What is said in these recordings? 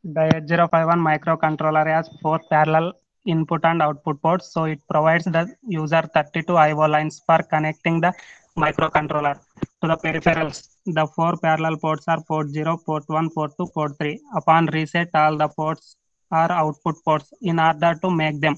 The 8051 microcontroller has four parallel input and output ports, so it provides the user 32 I/O lines for connecting the microcontroller to the peripherals. The four parallel ports are port 0, port 1, port 2, port 3. Upon reset, all the ports are output ports. In order to make them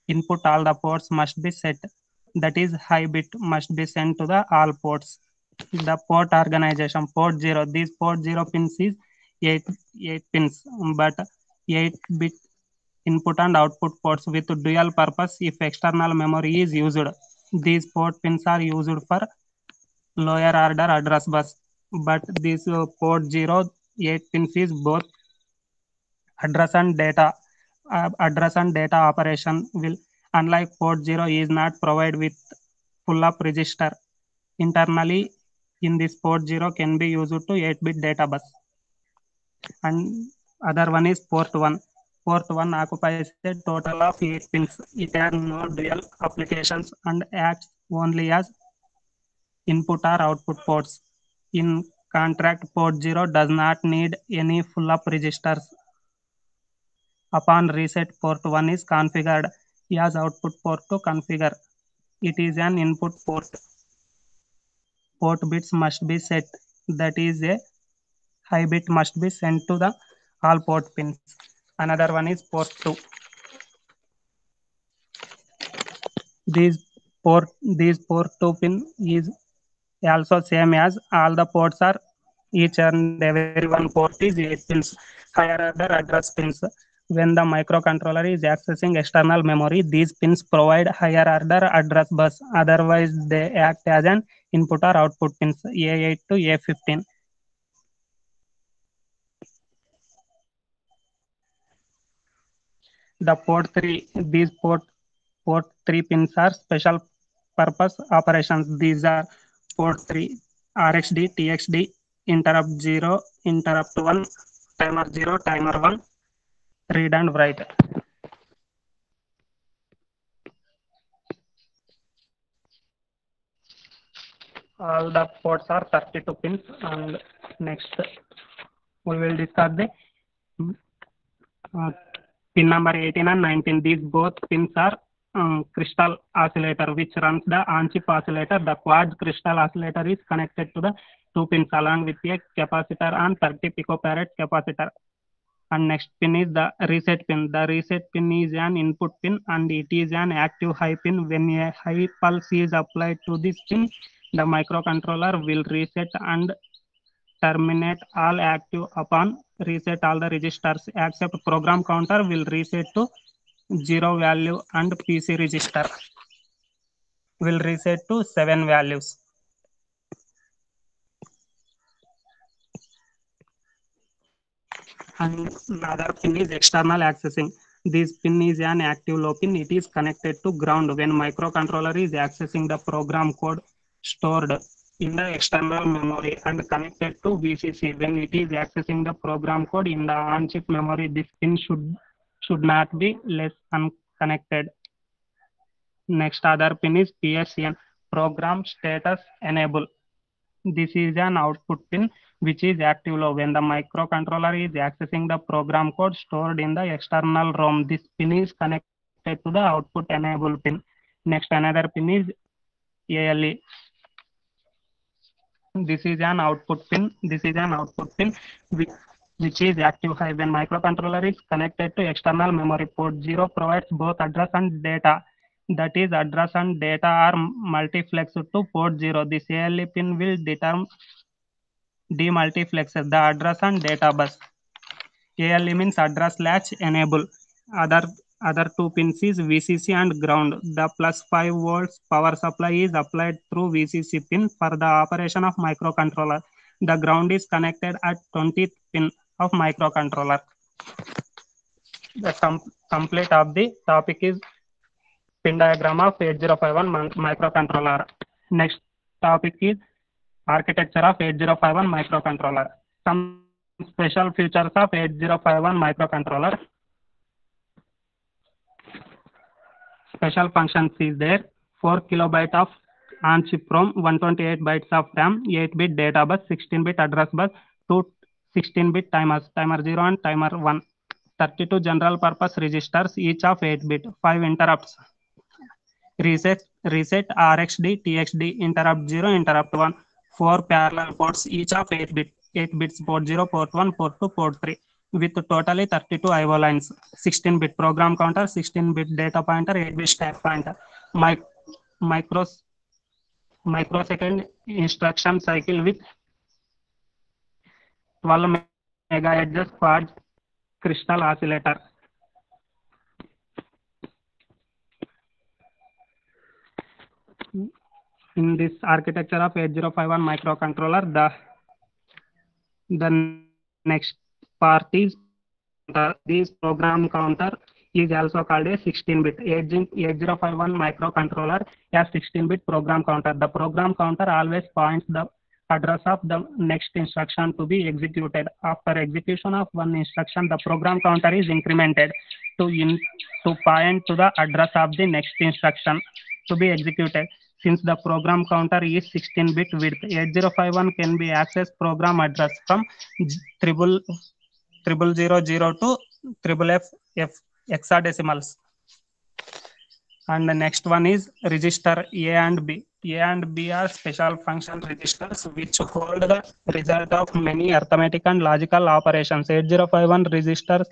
input, all the ports must be set. That is, high bit must be sent to the all ports. The port organization port 0. These port 0 pins is 8, 8 pins, but 8 bit input and output ports with dual purpose if external memory is used. These port pins are used for lower order address bus, but this port 0 8 pins is both address and data address and data operation will, unlike port 0 is not provided with full up register internally in this port 0 can be used to 8-bit data bus, and other one is port 1. Port 1 occupies a total of 8 pins. It has no dual applications and acts only as input or output ports. In contract, port 0 does not need any full up registers. Upon reset, port 1 is configured as output port to configure. It is an input port. Port bits must be set. That is, a high bit must be sent to the all port pins. Another one is port 2. These these port 2 pin is also same as all the ports are each and every one port is 8 pins. Higher order address pins. When the microcontroller is accessing external memory, these pins provide higher order address bus. Otherwise, they act as an input or output pins A8 to A15. The port 3, these port 3 pins are special purpose operations. These are port 3, RxD, TxD, interrupt 0, interrupt 1, timer 0, timer 1, read and write. All the ports are 32 pins, and next we will discuss the uh, pin number 18 and 19. These both pins are crystal oscillator which runs the on-chip oscillator. The quad crystal oscillator is connected to the two pins along with a capacitor and 30 picofarad capacitor. And next pin is the reset pin. The reset pin is an input pin and it is an active high pin. When a high pulse is applied to this pin, the microcontroller will reset and terminate all active. Upon reset, all the registers except program counter will reset to zero value and PC register will reset to 7 values. And another pin is external accessing. This pin is an active low pin. It is connected to ground when microcontroller is accessing the program code stored in the external memory and connected to VCC. When it is accessing the program code in the on-chip memory, this pin should not be less unconnected. Next other pin is PSEN, program status enable. This is an output pin which is active low when the microcontroller is accessing the program code stored in the external ROM. This pin is connected to the output enable pin. Next another pin is ALE. This is an output pin. This is an output pin which, which is active high when microcontroller is connected to external memory. Port 0 provides both address and data. That is, address and data are multiplexed to port 0. This ALE pin will determine demultiplexes the address and data bus. ALE means address latch enable. Other two pins is VCC and ground. The plus 5 volts power supply is applied through VCC pin for the operation of microcontroller. The ground is connected at 20th pin of microcontroller. The complete of the topic is pin diagram of 8051 microcontroller. Next topic is architecture of 8051 microcontroller. Some special features of 8051 microcontroller. Special functions is there. 4 kilobyte of on-chip ROM, 128 bytes of RAM, 8-bit data bus, 16-bit address bus, two 16-bit timers, timer 0 and timer 1. 32 general purpose registers, each of 8 bit, 5 interrupts. Reset RxD, TXD, interrupt 0, interrupt 1, 4 parallel ports, each of 8 bits, port 0, port 1, port 2, port 3, with totally 32 IO lines, 16-bit program counter, 16-bit data pointer, 8-bit stack pointer, microsecond instruction cycle with 12 megahertz quad crystal oscillator. In this architecture of 8051 microcontroller, the next part is this program counter is also called a 16-bit. 8051 microcontroller has 16-bit program counter. The program counter always points the address of the next instruction to be executed. After execution of one instruction, the program counter is incremented to point to the address of the next instruction to be executed. Since the program counter is 16-bit width, 8051 can be accessed program address from 0000 to FFF hexadecimals. And the next one is register A and B. A and B are special function registers which hold the result of many arithmetic and logical operations. 8051 registers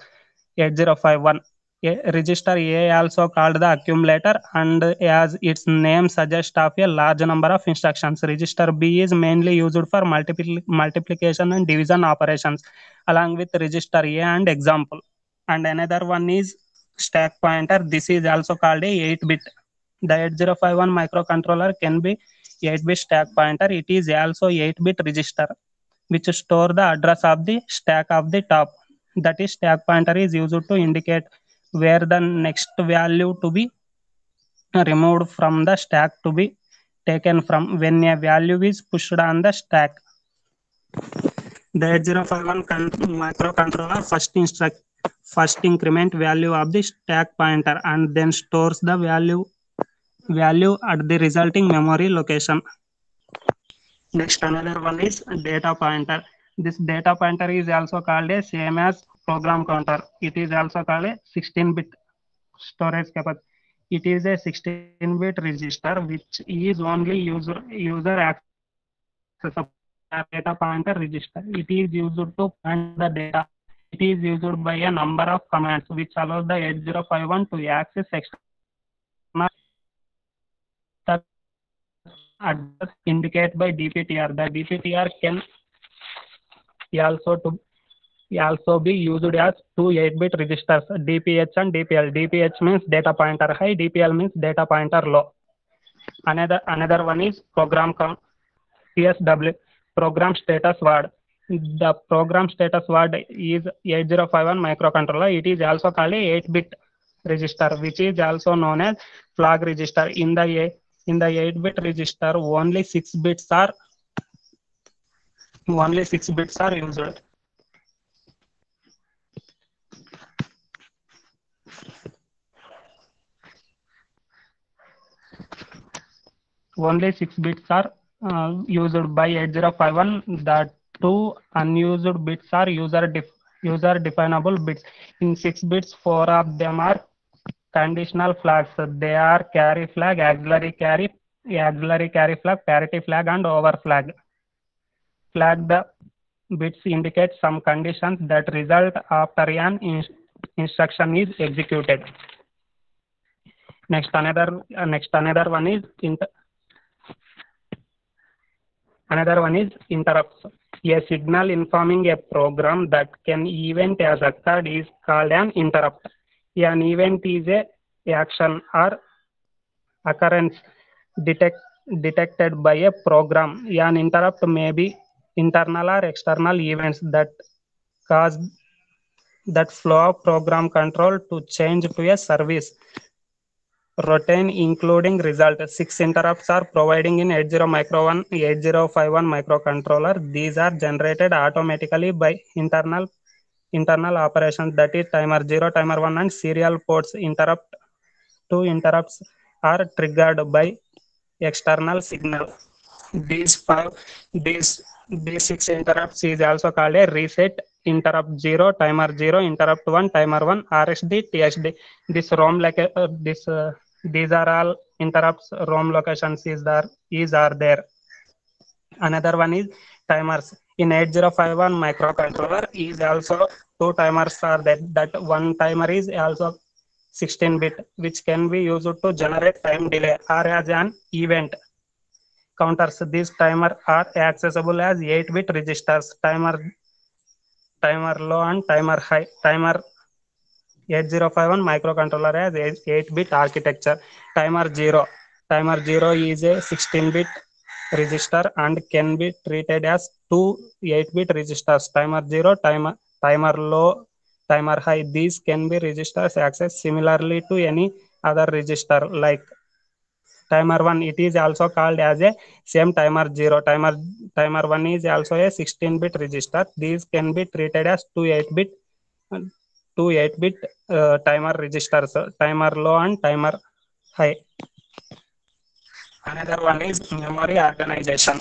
8051. Register A also called the accumulator, and as its name suggests, of a large number of instructions. Register B is mainly used for multiplication and division operations, along with register A and example. And another one is stack pointer. This is also called a 8-bit. The 8051 microcontroller can be 8-bit stack pointer. It is also 8-bit register which store the address of the stack of the top. That is, stack pointer is used to indicate where the next value to be removed from the stack to be taken from when a value is pushed on the stack. The 8051 microcontroller first increment value of the stack pointer and then stores the value at the resulting memory location. Next, another one is data pointer. This data pointer is also called a same as program counter. It is also called a 16-bit storage capacity. It is a 16-bit register which is only user accessible data pointer register. It is used to point the data. It is used by a number of commands which allows the 8051 to access external address indicated by DPTR. The DPTR can also be used as two 8-bit registers, DPH and DPL. DPH means data pointer high, DPL means data pointer low. Another one is program count, PSW, program status word. The program status word is 8051 microcontroller. It is also called a 8-bit register, which is also known as flag register. In the 8-bit register, only 6 bits are used. Only 6 bits are used by 8051. The 2 unused bits are user definable bits. In 6 bits, 4 of them are conditional flags. They are carry flag, auxiliary carry flag, parity flag, and over flag. The bits indicate some conditions that result after an instruction is executed. Next, another one is interrupts. A signal informing a program that an event has occurred is called an interrupt. An event is a action or occurrence detected by a program. An interrupt may be internal or external events that cause that flow of program control to change to a service routine, including result. 6 interrupts are providing in 8051 microcontroller. These are generated automatically by internal operations, that is timer 0, timer 1, and serial ports. Interrupt 2 interrupts are triggered by external signal. These These 6 interrupts is also called a reset, interrupt 0, timer 0, interrupt 1, timer 1, RSD, TSD. This these are all interrupts ROM locations is are there. Another one is timers. In 8051 microcontroller is also two timers are there. That one timer is also 16-bit, which can be used to generate time delay or as an event counters. These timers are accessible as 8-bit registers. Timer low and timer high. Timer 8051 microcontroller has 8-bit architecture. Timer 0. Timer 0 is a 16-bit register and can be treated as two 8-bit registers. Timer 0, timer low, timer high. These can be registers accessed similarly to any other register like timer 1. It is also called as a same timer 0. Timer 1 is also a 16-bit register. These can be treated as two 8-bit timer registers, timer low and timer high. Another one is memory organization.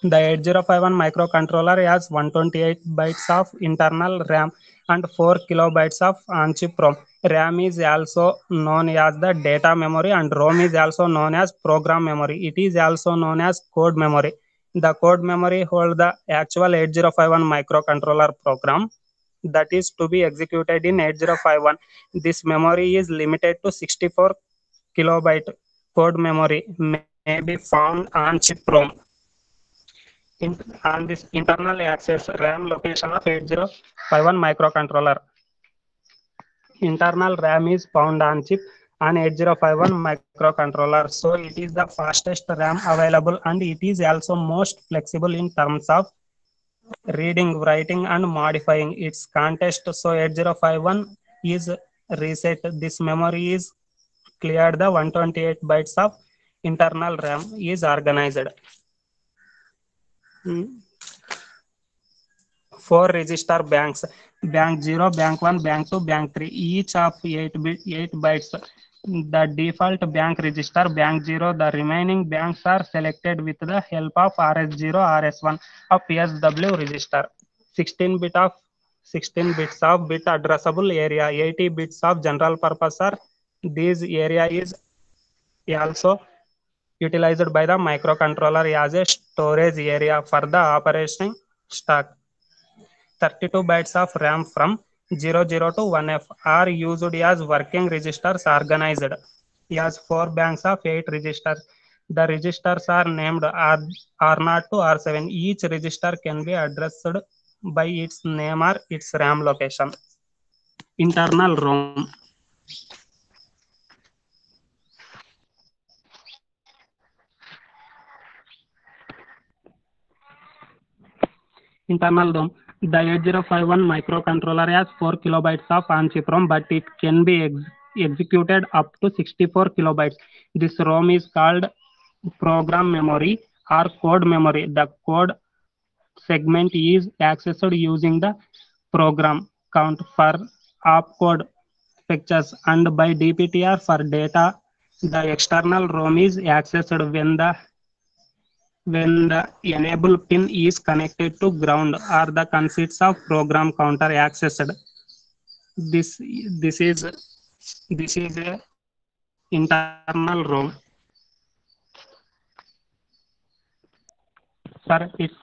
The 8051 microcontroller has 128 bytes of internal RAM and 4 kilobytes of on-chip ROM. RAM is also known as the data memory and ROM is also known as program memory. It is also known as code memory. The code memory holds the actual 8051 microcontroller program that is to be executed in 8051. This memory is limited to 64 kilobyte. Code memory may be found on chip ROM. On this internal access RAM location of 8051 microcontroller. Internal RAM is found on chip on 8051 microcontroller. So it is the fastest RAM available and it is also most flexible in terms of reading, writing and modifying its context. So 8051 is reset. This memory is cleared. The 128 bytes of internal RAM is organized. 4 register banks: bank 0, bank 1, bank 2, bank 3, each of 8 bytes. The default bank register bank 0. The remaining banks are selected with the help of RS0, RS1 of PSW register. 16 bits of bit addressable area, 80 bits of general purpose are. This area is also utilized by the microcontroller as a storage area for the operation stack. 32 bytes of RAM from 00 to 1F are used as working registers organized as 4 banks of 8 registers. The registers are named R0 to R7. Each register can be addressed by its name or its RAM location. Internal ROM. Internal ROM. The 8051 microcontroller has 4 kilobytes of on-chip ROM, but it can be executed up to 64 kilobytes. This ROM is called program memory or code memory. The code segment is accessed using the program count for opcode pictures and by DPTR for data. The external ROM is accessed when the enable pin is connected to ground or the consists of program counter accessed. This is a internal ROM. For its